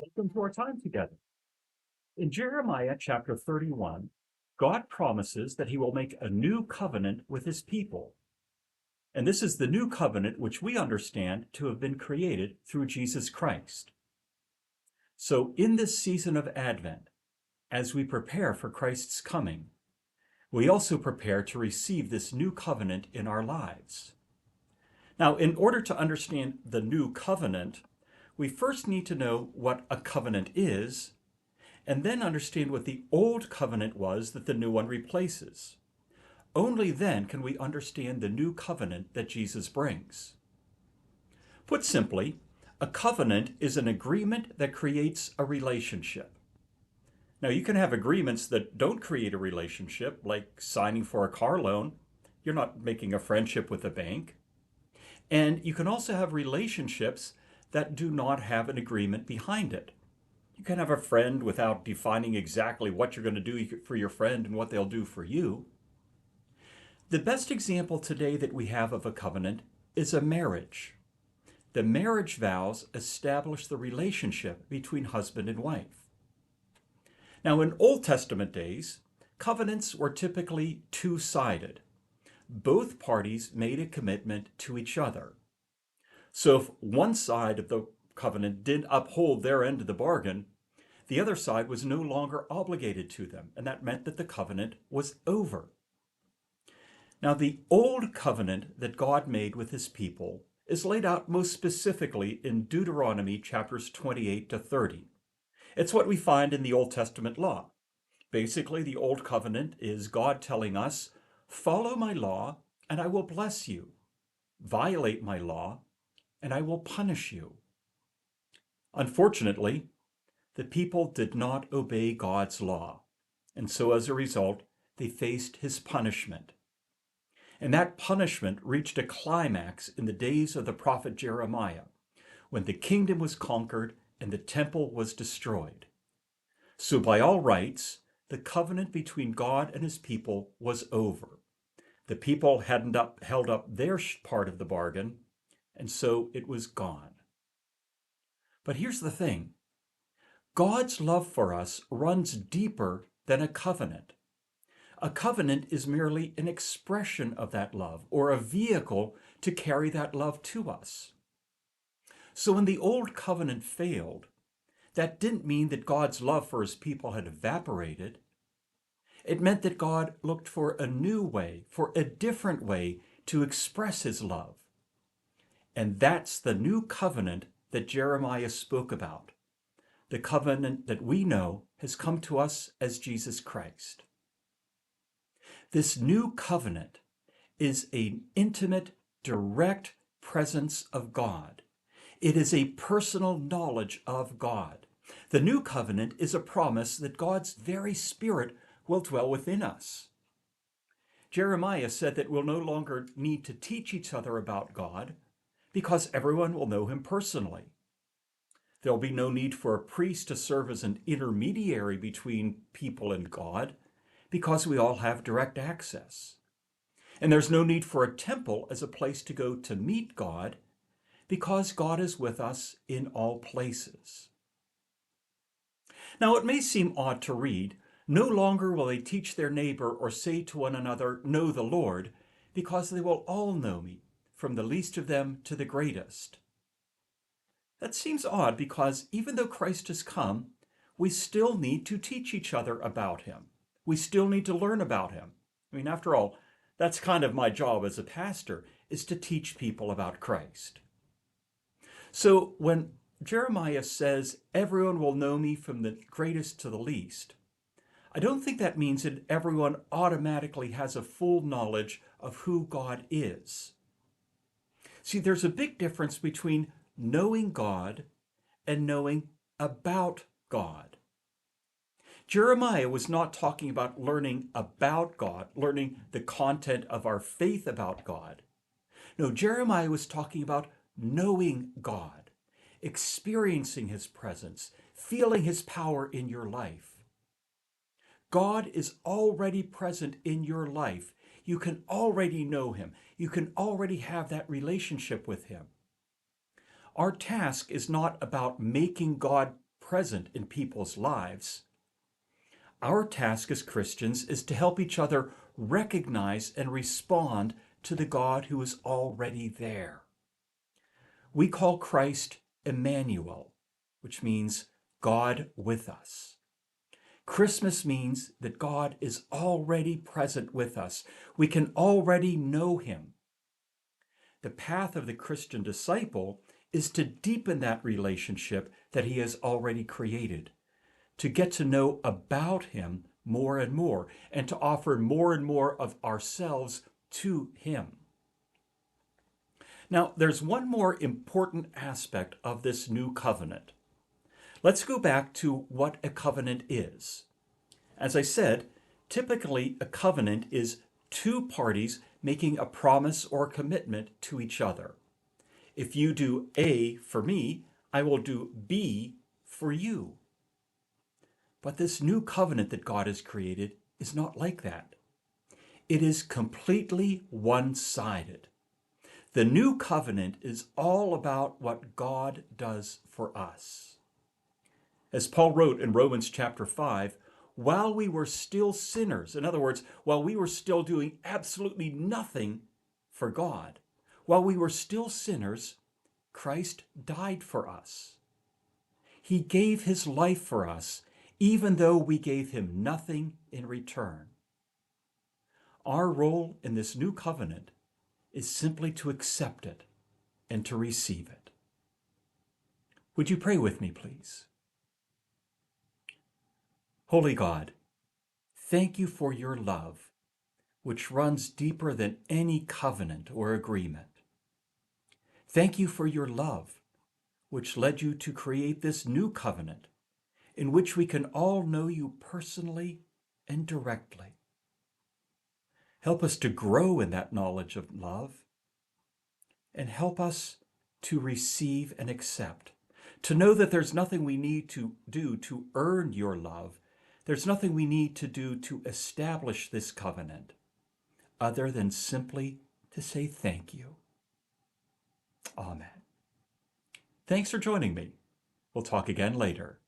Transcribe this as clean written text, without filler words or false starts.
Welcome to our time together. In Jeremiah chapter 31, God promises that he will make a new covenant with his people. And this is the new covenant which we understand to have been created through Jesus Christ. So in this season of Advent, as we prepare for Christ's coming, we also prepare to receive this new covenant in our lives. Now, in order to understand the new covenant, we first need to know what a covenant is, and then understand what the old covenant was that the new one replaces. Only then can we understand the new covenant that Jesus brings. Put simply, a covenant is an agreement that creates a relationship. Now, you can have agreements that don't create a relationship, like signing for a car loan. You're not making a friendship with a bank. And you can also have relationships that do not have an agreement behind it. You can have a friend without defining exactly what you're going to do for your friend and what they'll do for you. The best example today that we have of a covenant is a marriage. The marriage vows establish the relationship between husband and wife. Now, in Old Testament days, covenants were typically two-sided. Both parties made a commitment to each other. So if one side of the covenant did uphold their end of the bargain, the other side was no longer obligated to them, and that meant that the covenant was over. Now, the old covenant that God made with his people is laid out most specifically in Deuteronomy chapters 28 to 30. It's what we find in the Old Testament law. Basically, the old covenant is God telling us, follow my law, and I will bless you. Violate my law, and I will punish you. Unfortunately, the people did not obey God's law, and so as a result, they faced his punishment. And that punishment reached a climax in the days of the prophet Jeremiah, when the kingdom was conquered and the temple was destroyed. So by all rights, the covenant between God and his people was over. The people hadn't held up their part of the bargain, and so it was gone. But here's the thing. God's love for us runs deeper than a covenant. A covenant is merely an expression of that love, or a vehicle to carry that love to us. So when the old covenant failed, that didn't mean that God's love for his people had evaporated. It meant that God looked for a new way, for a different way to express his love. And that's the new covenant that Jeremiah spoke about. The covenant that we know has come to us as Jesus Christ. This new covenant is an intimate, direct presence of God. It is a personal knowledge of God. The new covenant is a promise that God's very Spirit will dwell within us. Jeremiah said that we'll no longer need to teach each other about God because everyone will know him personally. There'll be no need for a priest to serve as an intermediary between people and God because we all have direct access. And there's no need for a temple as a place to go to meet God because God is with us in all places. Now, it may seem odd to read, no longer will they teach their neighbor or say to one another, know the Lord, because they will all know me, from the least of them to the greatest. That seems odd because even though Christ has come, we still need to teach each other about him. We still need to learn about him. I mean, after all, that's kind of my job as a pastor, is to teach people about Christ. So when Jeremiah says, everyone will know me from the greatest to the least, I don't think that means that everyone automatically has a full knowledge of who God is. See, there's a big difference between knowing God and knowing about God. Jeremiah was not talking about learning about God, learning the content of our faith about God. No, Jeremiah was talking about knowing God, experiencing his presence, feeling his power in your life. God is already present in your life. You can already know him. You can already have that relationship with him. Our task is not about making God present in people's lives. Our task as Christians is to help each other recognize and respond to the God who is already there. We call Christ Emmanuel, which means God with us. Christmas means that God is already present with us. We can already know him. The path of the Christian disciple is to deepen that relationship that he has already created, to get to know about him more and more, and to offer more and more of ourselves to him. Now, there's one more important aspect of this new covenant. Let's go back to what a covenant is. As I said, typically a covenant is two parties making a promise or commitment to each other. If you do A for me, I will do B for you. But this new covenant that God has created is not like that. It is completely one-sided. The new covenant is all about what God does for us. As Paul wrote in Romans chapter 5, while we were still sinners, in other words, while we were still doing absolutely nothing for God, while we were still sinners, Christ died for us. He gave his life for us, even though we gave him nothing in return. Our role in this new covenant is simply to accept it and to receive it. Would you pray with me, please? Holy God, thank you for your love, which runs deeper than any covenant or agreement. Thank you for your love, which led you to create this new covenant, in which we can all know you personally and directly. Help us to grow in that knowledge of love, and help us to receive and accept, to know that there's nothing we need to do to earn your love. There's nothing we need to do to establish this covenant, other than simply to say thank you. Amen. Thanks for joining me. We'll talk again later.